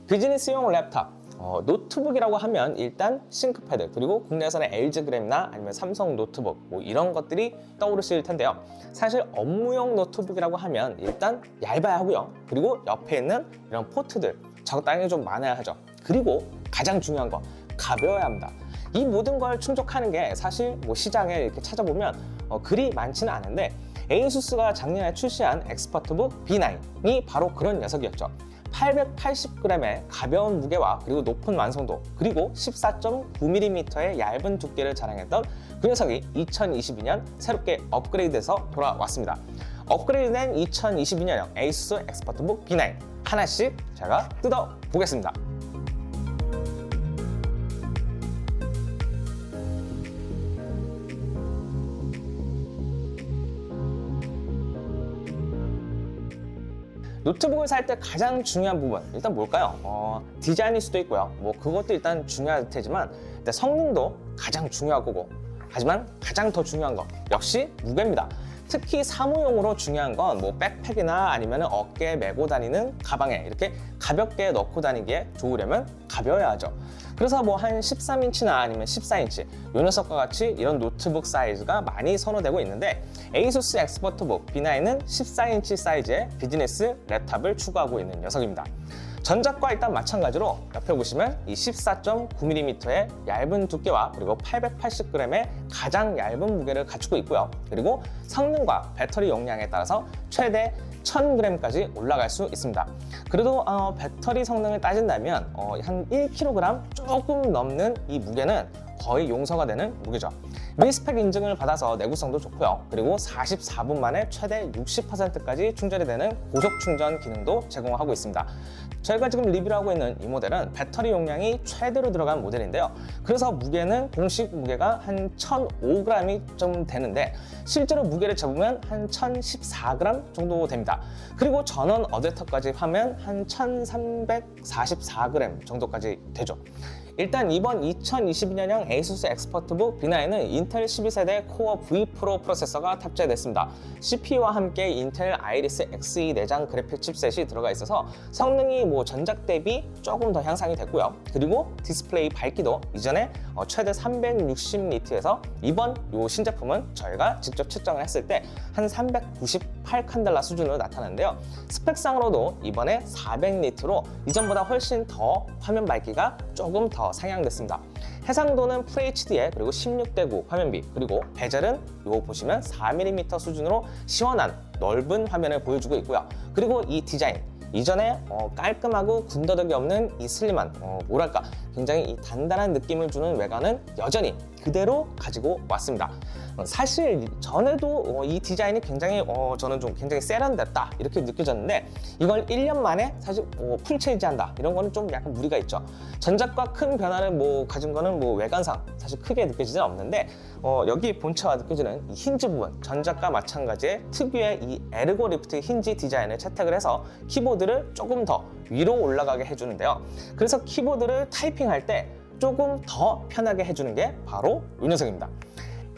비즈니스용 랩탑, 노트북이라고 하면 일단 싱크패드, 그리고 국내에서는 LG그램이나 아니면 삼성 노트북 뭐 이런 것들이 떠오르실 텐데요. 사실 업무용 노트북이라고 하면 일단 얇아야 하고요. 그리고 옆에 있는 이런 포트들 적당히 좀 많아야 하죠. 그리고 가장 중요한 거, 가벼워야 합니다. 이 모든 걸 충족하는 게 사실 뭐 시장에 이렇게 찾아보면 그리 많지는 않은데, 에이수스가 작년에 출시한 엑스퍼트북 B9이 바로 그런 녀석이었죠. 880g의 가벼운 무게와 그리고 높은 완성도, 그리고 14.9mm의 얇은 두께를 자랑했던 그 녀석이 2022년 새롭게 업그레이드해서 돌아왔습니다. 업그레이드된 2022년형 에이수스 엑스퍼트북 B9 하나씩 제가 뜯어보겠습니다. 노트북을 살 때 가장 중요한 부분, 일단 뭘까요? 디자인일 수도 있고요. 뭐 그것도 일단 중요할 테지만 일단 성능도 가장 중요할 거고, 하지만 가장 더 중요한 거 역시 무게입니다. 특히 사무용으로 중요한 건 뭐 백팩이나 아니면 어깨에 메고 다니는 가방에 이렇게 가볍게 넣고 다니기에 좋으려면 가벼워야 하죠. 그래서 뭐 한 13인치나 아니면 14인치 요 녀석과 같이 이런 노트북 사이즈가 많이 선호되고 있는데, 에이수스 엑스퍼트북 B9은 14인치 사이즈의 비즈니스 랩탑을 추구하고 있는 녀석입니다. 전작과 일단 마찬가지로 옆에 보시면 이 14.9mm의 얇은 두께와 그리고 880g의 가장 얇은 무게를 갖추고 있고요. 그리고 성능과 배터리 용량에 따라서 최대 1000g까지 올라갈 수 있습니다. 그래도 배터리 성능을 따진다면 한 1kg 조금 넘는 이 무게는 거의 용서가 되는 무게죠. 밀스펙 인증을 받아서 내구성도 좋고요. 그리고 44분 만에 최대 60%까지 충전이 되는 고속 충전 기능도 제공하고 있습니다. 저희가 지금 리뷰를 하고 있는 이 모델은 배터리 용량이 최대로 들어간 모델인데요. 그래서 무게는 공식 무게가 한 1005g이 좀 되는데, 실제로 무게를 재보면 한 1014g 정도 됩니다. 그리고 전원 어댑터까지 하면 한 1344g 정도까지 되죠. 일단 이번 2022년형 에이수스 엑스퍼트북 B9은 인텔 12세대 코어 V 프로 프로세서가 탑재됐습니다. CPU와 함께 인텔 아이리스 Xe 내장 그래픽 칩셋이 들어가 있어서 성능이 뭐 전작 대비 조금 더 향상이 됐고요. 그리고 디스플레이 밝기도 이전에 최대 360니트에서 이번 요 신제품은 저희가 직접 측정을 했을 때 한 398칸델라 수준으로 나타나는데요. 스펙상으로도 이번에 400니트로 이전보다 훨씬 더 화면 밝기가 조금 더 상향됐습니다. 해상도는 FHD에 그리고 16:9 화면비, 그리고 베젤은 이거 보시면 4mm 수준으로 시원한 넓은 화면을 보여주고 있고요. 그리고 이 디자인, 이전에 깔끔하고 군더더기 없는 이 슬림한 뭐랄까 굉장히 이 단단한 느낌을 주는 외관은 여전히 그대로 가지고 왔습니다. 사실 전에도 이 디자인이 굉장히 저는 좀 굉장히 세련됐다 이렇게 느껴졌는데, 이걸 1년 만에 사실 풀 체인지한다 이런 거는 좀 약간 무리가 있죠. 전작과 큰 변화를 뭐 가진 거는 뭐 외관상 사실 크게 느껴지진 없는데, 여기 본체와 느껴지는 이 힌지 부분, 전작과 마찬가지의 특유의 이 에르고 리프트 힌지 디자인을 채택을 해서 키보드를 조금 더 위로 올라가게 해주는데요. 그래서 키보드를 타이핑할 때 조금 더 편하게 해주는 게 바로 이 녀석입니다.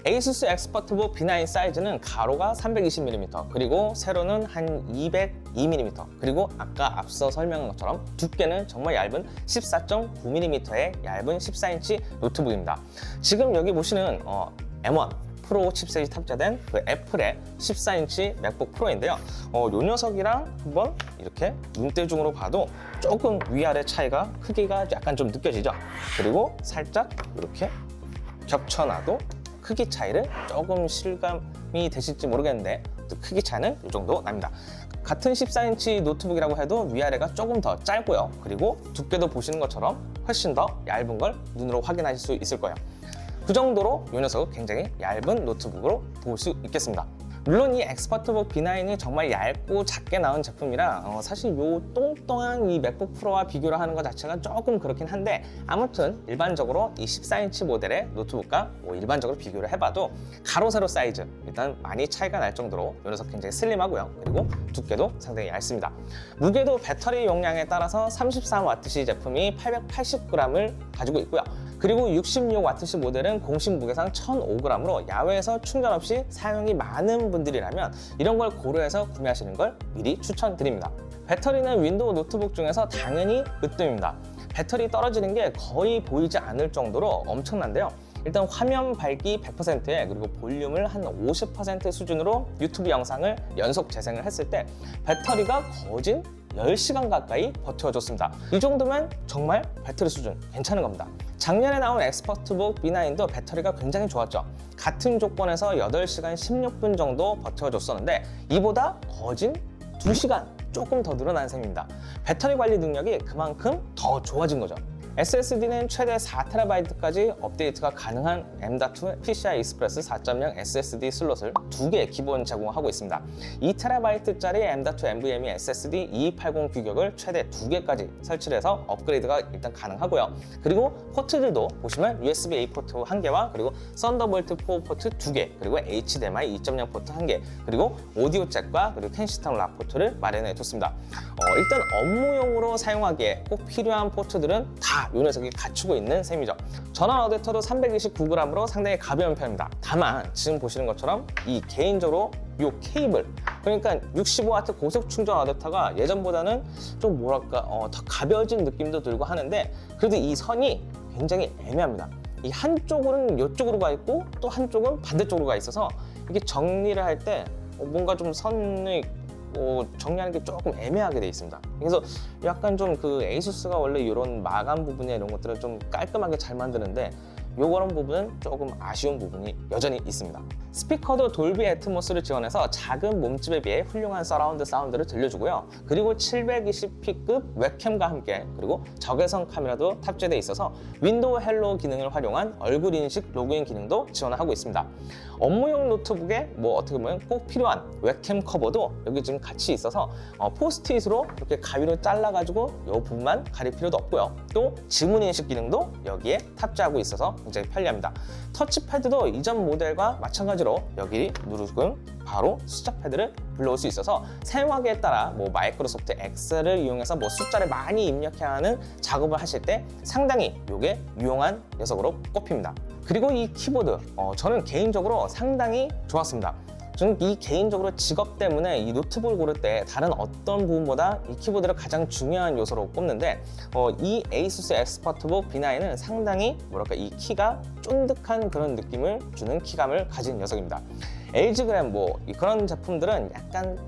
에이수스 엑스퍼트북 B9 사이즈는 가로가 320mm, 그리고 세로는 한 202mm, 그리고 아까 앞서 설명한 것처럼 두께는 정말 얇은 14.9mm의 얇은 14인치 노트북입니다. 지금 여기 보시는 M1 프로 칩셋이 탑재된 그 애플의 14인치 맥북 프로인데요. 요 녀석이랑 한번 이렇게 눈대중으로 봐도 조금 위아래 차이가, 크기가 약간 좀 느껴지죠. 그리고 살짝 이렇게 겹쳐놔도 크기 차이를 조금 실감이 되실지 모르겠는데 크기 차이는 이 정도 납니다. 같은 14인치 노트북이라고 해도 위아래가 조금 더 짧고요. 그리고 두께도 보시는 것처럼 훨씬 더 얇은 걸 눈으로 확인하실 수 있을 거예요. 그 정도로 이 녀석은 굉장히 얇은 노트북으로 볼 수 있겠습니다. 물론 이 엑스퍼트북 B9이 정말 얇고 작게 나온 제품이라 사실 요 똥똥한 이 맥북 프로와 비교를 하는 것 자체가 조금 그렇긴 한데, 아무튼 일반적으로 이 14인치 모델의 노트북과 뭐 일반적으로 비교를 해봐도 가로 세로 사이즈 일단 많이 차이가 날 정도로 이 녀석 굉장히 슬림하고요. 그리고 두께도 상당히 얇습니다. 무게도 배터리 용량에 따라서 33Wc 제품이 880g을 가지고 있고요. 그리고 66Wc 모델은 공식 무게상 1005g으로 야외에서 충전 없이 사용이 많은 분들이라면 이런 걸 고려해서 구매하시는 걸 미리 추천드립니다. 배터리는 윈도우 노트북 중에서 당연히 으뜸입니다. 배터리 떨어지는 게 거의 보이지 않을 정도로 엄청난데요. 일단 화면 밝기 100%에 그리고 볼륨을 한 50% 수준으로 유튜브 영상을 연속 재생을 했을 때 배터리가 거진 10시간 가까이 버텨줬습니다. 이 정도면 정말 배터리 수준 괜찮은 겁니다. 작년에 나온 엑스퍼트북 B9도 배터리가 굉장히 좋았죠. 같은 조건에서 8시간 16분 정도 버텨줬었는데 이보다 거진 2시간 조금 더 늘어난 셈입니다. 배터리 관리 능력이 그만큼 더 좋아진 거죠. SSD는 최대 4TB까지 업데이트가 가능한 M.2 PCI Express 4.0 SSD 슬롯을 2개 기본 제공하고 있습니다. 2TB짜리 M.2 NVMe SSD 2280 규격을 최대 2개까지 설치를 해서 업그레이드가 일단 가능하고요. 그리고 포트들도 보시면 USB-A 포트 1개와 그리고 썬더볼트 4 포트 2개, 그리고 HDMI 2.0 포트 1개, 그리고 오디오 잭과 그리고 켄시턴 락 포트를 마련해 뒀습니다. 일단 업무용으로 사용하기에 꼭 필요한 포트들은 다 이 녀석이 갖추고 있는 셈이죠. 전원 어댑터도 329g으로 상당히 가벼운 편입니다. 다만 지금 보시는 것처럼 이 개인적으로 이 케이블, 그러니까 65W 고속 충전 어댑터가 예전보다는 좀 뭐랄까 더 가벼워진 느낌도 들고 하는데 그래도 이 선이 굉장히 애매합니다. 이 한쪽은 이쪽으로 가 있고 또 한쪽은 반대쪽으로 가 있어서 이게 정리를 할 때 뭔가 좀 선을 정리하는 게 조금 애매하게 돼 있습니다. 그래서 약간 좀 그 에이수스가 원래 이런 마감 부분이나 이런 것들을 좀 깔끔하게 잘 만드는데 요런 부분은 조금 아쉬운 부분이 여전히 있습니다. 스피커도 돌비 애트모스를 지원해서 작은 몸집에 비해 훌륭한 서라운드 사운드를 들려주고요. 그리고 720p급 웹캠과 함께 그리고 적외선 카메라도 탑재되어 있어서 윈도우 헬로 기능을 활용한 얼굴 인식 로그인 기능도 지원하고 있습니다. 업무용 노트북에 어떻게 보면 꼭 필요한 웹캠 커버도 여기 지금 같이 있어서 포스트잇으로 이렇게 가위로 잘라가지고 이 부분만 가릴 필요도 없고요. 또 지문 인식 기능도 여기에 탑재하고 있어서 굉장히 편리합니다. 터치패드도 이전 모델과 마찬가지로 여기 누르면 바로 숫자 패드를 불러올 수 있어서 사용하기에 따라 마이크로소프트 엑셀을 이용해서 숫자를 많이 입력해야 하는 작업을 하실 때 상당히 이게 유용한 녀석으로 꼽힙니다. 그리고 이 키보드 저는 개인적으로 상당히 좋았습니다. 저는 이 개인적으로 직업 때문에 이 노트북을 고를 때 다른 어떤 부분보다 이 키보드를 가장 중요한 요소로 꼽는데 이 에이수스 엑스퍼트북 B9은 상당히 이 키가 쫀득한 그런 느낌을 주는 키감을 가진 녀석입니다. LG 그램 그런 제품들은 약간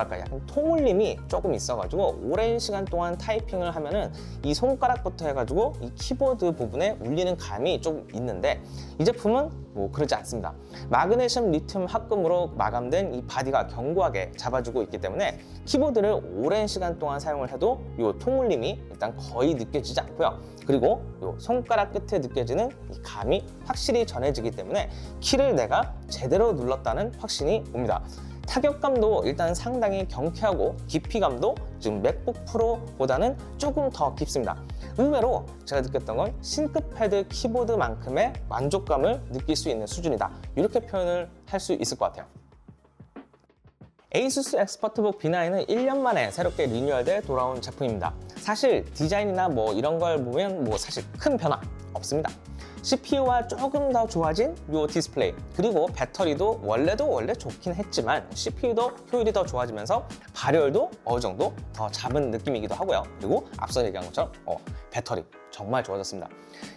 약간 통울림이 조금 있어가지고 오랜 시간 동안 타이핑을 하면은 이 손가락부터 해가지고 이 키보드 부분에 울리는 감이 좀 있는데 이 제품은 그러지 않습니다. 마그네슘 리튬 합금으로 마감된 이 바디가 견고하게 잡아주고 있기 때문에 키보드를 오랜 시간 동안 사용을 해도 이 통울림이 일단 거의 느껴지지 않고요. 그리고 이 손가락 끝에 느껴지는 이 감이 확실히 전해지기 때문에 키를 내가 제대로 눌렀다는 확신이 옵니다. 타격감도 일단 상당히 경쾌하고 깊이감도 지금 맥북 프로보다는 조금 더 깊습니다. 의외로 제가 느꼈던 건 싱크패드 키보드만큼의 만족감을 느낄 수 있는 수준이다. 이렇게 표현을 할 수 있을 것 같아요. 에이수스 엑스퍼트북 B9은 1년 만에 새롭게 리뉴얼돼 돌아온 제품입니다. 사실 디자인이나 이런 걸 보면 사실 큰 변화 없습니다. CPU와 조금 더 좋아진 이 디스플레이, 그리고 배터리도 원래 좋긴 했지만 CPU도 효율이 더 좋아지면서 발열도 어느 정도 더 잡은 느낌이기도 하고요. 그리고 앞서 얘기한 것처럼 배터리 정말 좋아졌습니다.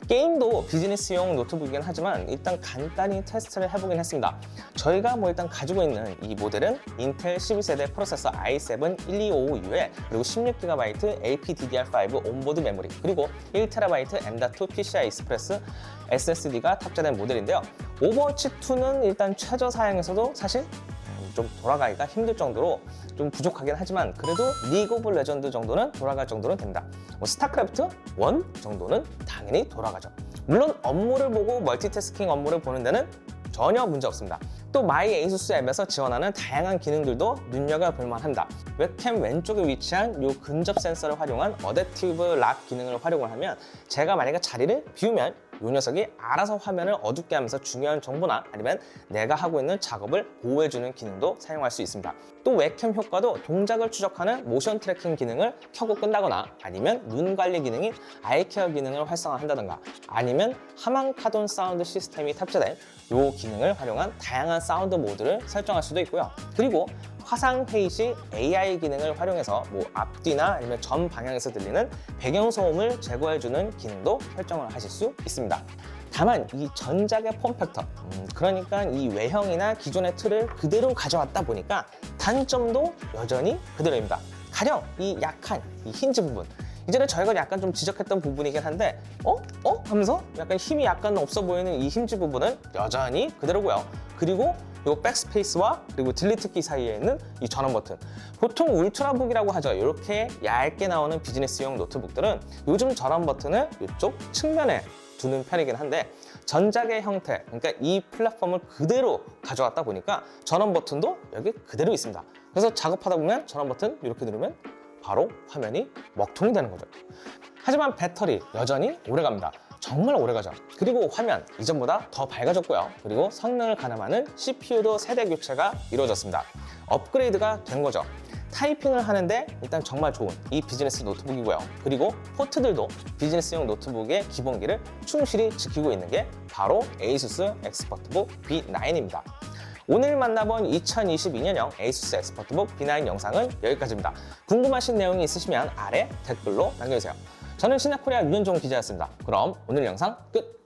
게임도 비즈니스용 노트북이긴 하지만 일단 간단히 테스트를 해보긴 했습니다. 저희가 일단 가지고 있는 이 모델은 인텔 12세대 프로세서 i7 1255U에 그리고 16GB LPDDR5 온보드 메모리 그리고 1TB M.2 PCI Express SSD가 탑재된 모델인데요. 오버워치 2는 일단 최저 사양에서도 사실 좀 돌아가기가 힘들 정도로 좀 부족하긴 하지만 그래도 리그 오브 레전드 정도는 돌아갈 정도는 됩니다. 스타크래프트 1 정도는 당연히 돌아가죠. 물론 업무를 보고 멀티태스킹 업무를 보는 데는 전혀 문제 없습니다. 또 마이 에이수스 앱에서 지원하는 다양한 기능들도 눈여겨볼 만합니다. 웹캠 왼쪽에 위치한 이 근접 센서를 활용한 어댑티브 락 기능을 활용을 하면 제가 만약에 자리를 비우면 이 녀석이 알아서 화면을 어둡게 하면서 중요한 정보나 아니면 내가 하고 있는 작업을 보호해주는 기능도 사용할 수 있습니다. 또 웹캠 효과도 동작을 추적하는 모션 트래킹 기능을 켜고 끈다거나 아니면 눈 관리 기능인 아이케어 기능을 활성화한다든가 아니면 하만 카돈 사운드 시스템이 탑재된 이 기능을 활용한 다양한 사운드 모드를 설정할 수도 있고요. 그리고 화상 회의 시 AI 기능을 활용해서 뭐 앞뒤나 아니면 전 방향에서 들리는 배경 소음을 제거해주는 기능도 설정을 하실 수 있습니다. 다만 이 전작의 폼팩터, 그러니까 이 외형이나 기존의 틀을 그대로 가져왔다 보니까 단점도 여전히 그대로입니다. 가령 이 약한 이 힌지 부분, 이전에 저희가 약간 좀 지적했던 부분이긴 한데 하면서 약간 힘이 약간 없어 보이는 이 힌지 부분은 여전히 그대로고요. 그리고 이 백스페이스와 그리고 딜리트 키 사이에 있는 이 전원 버튼, 보통 울트라북이라고 하죠. 이렇게 얇게 나오는 비즈니스용 노트북들은 요즘 전원 버튼을 이쪽 측면에 두는 편이긴 한데, 전작의 형태, 그러니까 이 플랫폼을 그대로 가져왔다 보니까 전원 버튼도 여기 그대로 있습니다. 그래서 작업하다 보면 전원 버튼 이렇게 누르면 바로 화면이 먹통이 되는 거죠. 하지만 배터리 여전히 오래갑니다. 정말 오래가죠. 그리고 화면 이전보다 더 밝아졌고요. 그리고 성능을 가늠하는 CPU도 세대 교체가 이루어졌습니다. 업그레이드가 된 거죠. 타이핑을 하는데 일단 정말 좋은 이 비즈니스 노트북이고요. 그리고 포트들도 비즈니스용 노트북의 기본기를 충실히 지키고 있는 게 바로 ASUS 엑스퍼트북 B9입니다. 오늘 만나본 2022년형 ASUS 엑스퍼트북 B9 영상은 여기까지입니다. 궁금하신 내용이 있으시면 아래 댓글로 남겨주세요. 저는 신한코리아 윤현종 기자였습니다. 그럼 오늘 영상 끝!